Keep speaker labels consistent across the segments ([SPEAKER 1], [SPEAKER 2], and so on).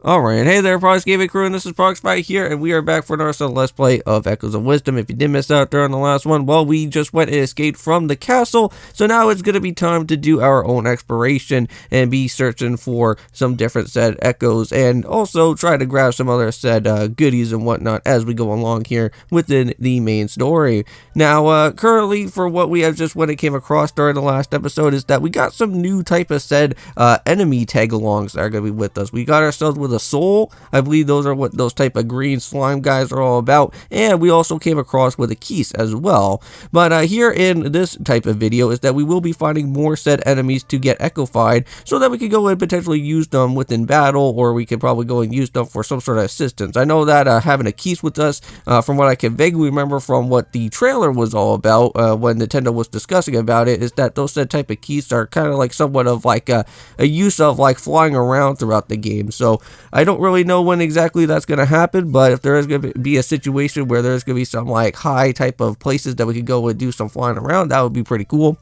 [SPEAKER 1] Alright, hey there, Prox Gaming Crew, and this is Proxify here, and we are back for another Let's Play of Echoes of Wisdom. If you did miss out there on the last one, well, we just went and escaped from the castle, so now it's going to be time to do our own exploration and be searching for some different said echoes, and also try to grab some other said goodies and whatnot as we go along here within the main story. Now, currently, for what we have just went and came across during the last episode is that we got some new type of said enemy tag-alongs that are going to be with us. We got ourselves with a soul. I believe those are what those type of green slime guys are all about, and we also came across with a keys as well. But here in this type of video is that we will be finding more said enemies to get echofied so that we can go and potentially use them within battle, or we can probably go and use them for some sort of assistance. I know that having a keys with us, from what I can vaguely remember from what the trailer was all about when Nintendo was discussing about it, is that those said type of keys are kind of like somewhat of like a use of like flying around throughout the game. So I don't really know when exactly that's going to happen, but if there is going to be a situation where there's going to be some like high type of places that we could go and do some flying around, that would be pretty cool.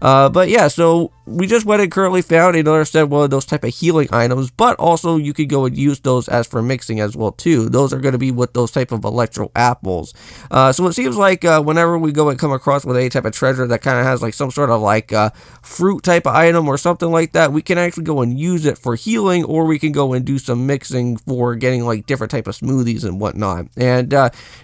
[SPEAKER 1] But yeah, so we just went and currently found another set one of those type of healing items, but also you could go and use those as for mixing as well too. Those are going to be with those type of electro apples. So it seems like whenever we go and come across with any type of treasure that kind of has like some sort of like fruit type of item or something like that, we can actually go and use it for healing, or we can go and do some mixing for getting like different type of smoothies and whatnot. And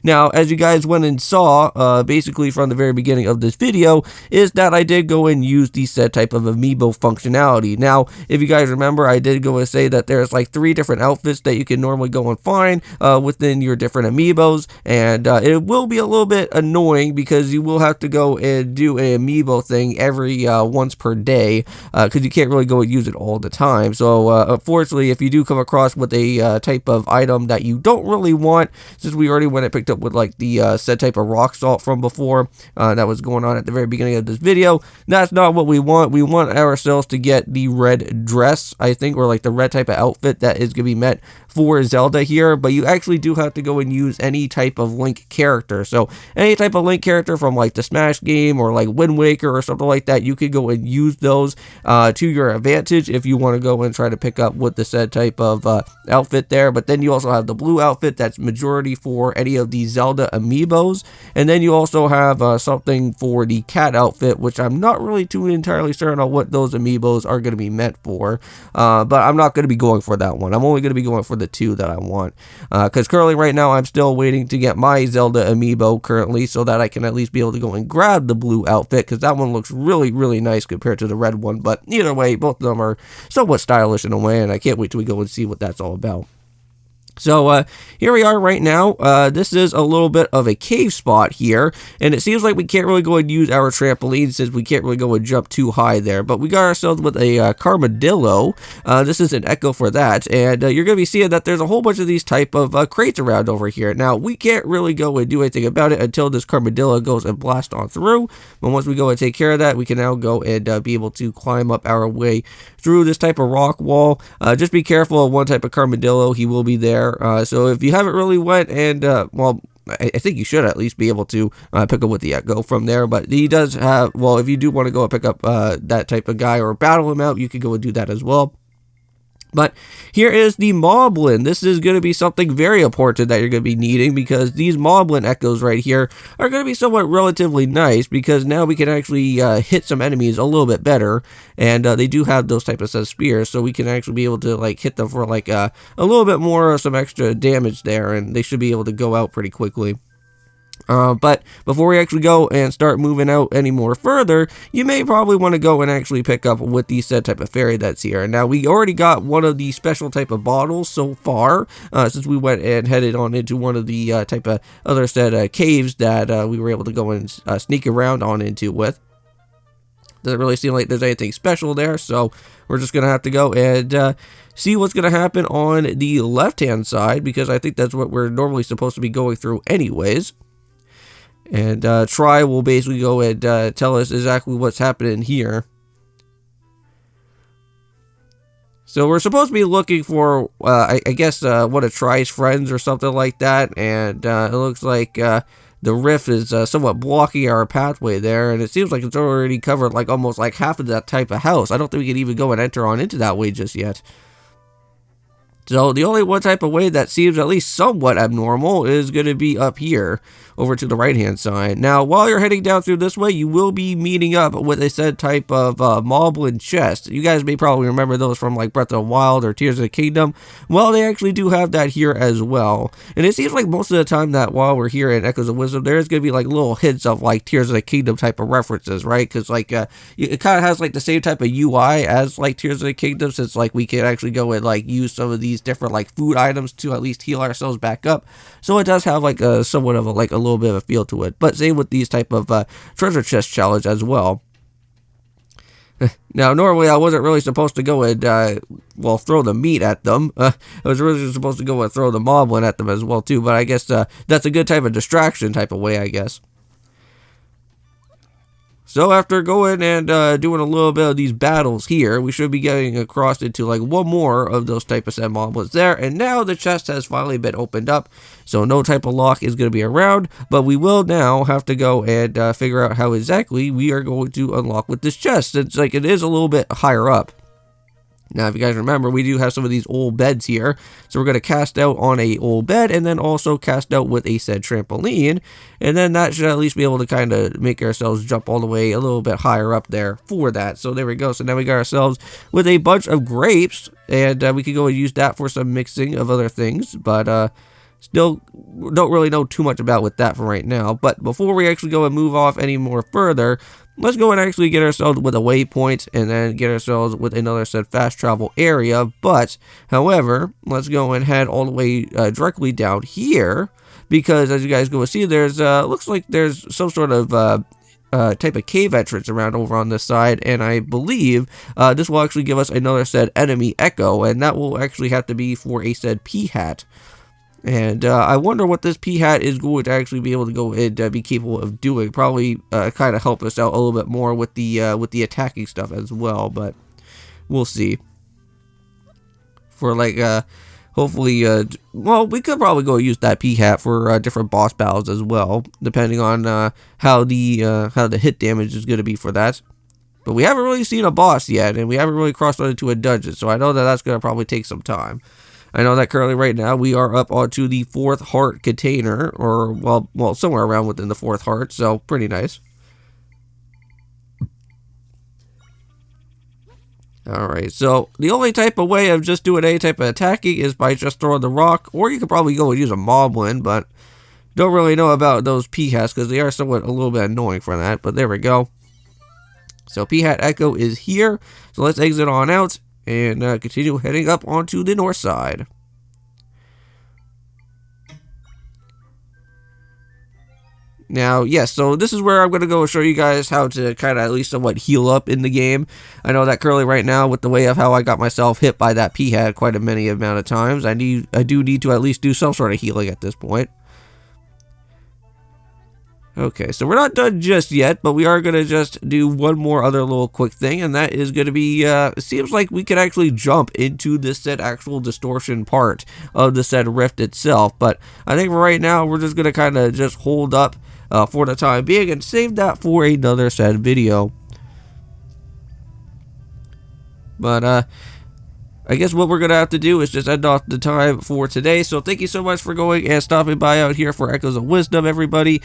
[SPEAKER 1] now, as you guys went and saw, basically from the very beginning of this video, is that I did go and use the said type of amiibo functionality. Now, if you guys remember, I did go and say that there's like 3 different outfits that you can normally go and find within your different amiibos, and it will be a little bit annoying because you will have to go and do an amiibo thing every once per day, because you can't really go and use it all the time. So unfortunately, if you do come across with a type of item that you don't really want, since we already went and picked up with like the said type of rock salt from before that was going on at the very beginning of this video, that's not what we want. We want ourselves to get the red dress, I think, or like the red type of outfit that is going to be meant for Zelda here, but you actually do have to go and use any type of Link character. So any type of Link character from like the Smash game or like Wind Waker or something like that, you could go and use those to your advantage if you want to go and try to pick up with the said type of outfit there. But then you also have the blue outfit that's majority for any of the Zelda amiibos, and then you also have something for the cat outfit, which I'm not really too entirely certain on what those amiibos are going to be meant for, but I'm not going to be going for that one. I'm only going to be going for the 2 that I want, because currently right now I'm still waiting to get my Zelda amiibo currently, so that I can at least be able to go and grab the blue outfit, because that one looks really nice compared to the red one. But either way, both of them are somewhat stylish in a way, and I can't wait till we go and see what that's all about. So here we are right now. This is a little bit of a cave spot here, and it seems like we can't really go and use our trampoline since we can't really go and jump too high there, but we got ourselves with a Carmadillo. This is an echo for that, and you're going to be seeing that there's a whole bunch of these type of crates around over here. Now, we can't really go and do anything about it until this Carmadillo goes and blast on through, but once we go and take care of that, we can now go and be able to climb up our way through this type of rock wall. Just be careful of one type of Carmadillo. He will be there. So if you haven't really went and, well, I think you should at least be able to pick up with the Echo from there, but he does have, well, if you do want to go and pick up that type of guy or battle him out, you can go and do that as well. But here is the Moblin. This is going to be something very important that you're going to be needing, because these Moblin echoes right here are going to be somewhat relatively nice, because now we can actually hit some enemies a little bit better, and they do have those types of spears, so we can actually be able to like hit them for like a little bit more, some extra damage there, and they should be able to go out pretty quickly. But before we actually go and start moving out any more further, you may probably want to go and actually pick up with the said type of fairy that's here. Now, we already got one of the special type of bottles so far, since we went and headed on into one of the type of other said caves that we were able to go and sneak around on into with. Doesn't really seem like there's anything special there, so we're just going to have to go and see what's going to happen on the left-hand side, because I think that's what we're normally supposed to be going through anyways. And Try will basically go and tell us exactly what's happening here. So we're supposed to be looking for, I guess, one of Try's friends or something like that. And it looks like the rift is somewhat blocking our pathway there. And it seems like it's already covered like almost like half of that type of house. I don't think we can even go and enter on into that way just yet. So the only one type of way that seems at least somewhat abnormal is going to be up here over to the right hand side. Now while you're heading down through this way, you will be meeting up with a said type of Moblin chest. You guys may probably remember those from like Breath of the Wild or Tears of the Kingdom. Well, they actually do have that here as well. And it seems like most of the time that while we're here in Echoes of Wisdom, there's going to be like little hints of like Tears of the Kingdom type of references, right? Because like it kind of has like the same type of UI as like Tears of the Kingdom, since like we can actually go and like use some of these different like food items to at least heal ourselves back up. So it does have like a somewhat of a like a little bit of a feel to it. But same with these type of treasure chest challenge as well. Now, normally I wasn't really supposed to go and, well, throw the meat at them. I was really supposed to go and throw the moblin at them as well, too. But I guess that's a good type of distraction type of way, I guess. So after going and doing a little bit of these battles here, we should be getting across into like one more of those type of set moblins there. And now the chest has finally been opened up. So no type of lock is going to be around. But we will now have to go and figure out how exactly we are going to unlock with this chest. It's like it is a little bit higher up. Now, if you guys remember, we do have some of these old beds here. So we're going to cast out on a old bed and then also cast out with a said trampoline. And then that should at least be able to kind of make ourselves jump all the way a little bit higher up there for that. So there we go. So now we got ourselves with a bunch of grapes. And we can go and use that for some mixing of other things. But still don't really know too much about with that for right now. But before we actually go and move off any more further, let's go and actually get ourselves with a waypoint and then get ourselves with another said fast travel area. But, however, let's go and head all the way directly down here, because as you guys go and see, there's looks like there's some sort of type of cave entrance around over on this side, and I believe this will actually give us another said enemy echo, and that will actually have to be for a said P-hat. And I wonder what this P-hat is going to actually be able to go and be capable of doing. Probably kind of help us out a little bit more with the attacking stuff as well. But we'll see. For like hopefully, well, we could probably go use that P-hat for different boss battles as well, depending on how the hit damage is going to be for that. But we haven't really seen a boss yet, and we haven't really crossed into a dungeon, so I know that that's going to probably take some time. I know that currently right now we are up onto the 4th heart container, or well, somewhere around within the 4th heart, so pretty nice. Alright, so the only type of way of just doing any type of attacking is by just throwing the rock, or you could probably go and use a moblin, but don't really know about those P-hats because they are somewhat a little bit annoying for that, but there we go. So P-hat Echo is here, so let's exit on out and continue heading up onto the north side. Now, yes, so this is where I'm going to go show you guys how to kind of at least somewhat heal up in the game. I know that currently right now, with the way of how I got myself hit by that P-hat quite a many amount of times, I do need to at least do some sort of healing at this point. Okay, so we're not done just yet, but we are going to just do one more other little quick thing, and that is going to be, it seems like we could actually jump into this said actual distortion part of the said rift itself, but I think for right now, we're just going to kind of just hold up for the time being and save that for another said video. But, I guess what we're going to have to do is just end off the time for today. So thank you so much for going and stopping by out here for Echoes of Wisdom, everybody.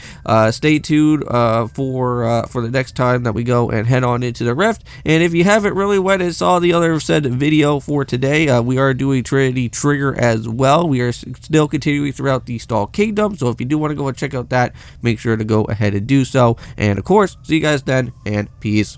[SPEAKER 1] Stay tuned for the next time that we go and head on into the Rift. And if you haven't really went and saw the other said video for today, we are doing Trinity Trigger as well. We are still continuing throughout the Stall Kingdom. So if you do want to go and check out that, make sure to go ahead and do so. And of course, see you guys then, and peace.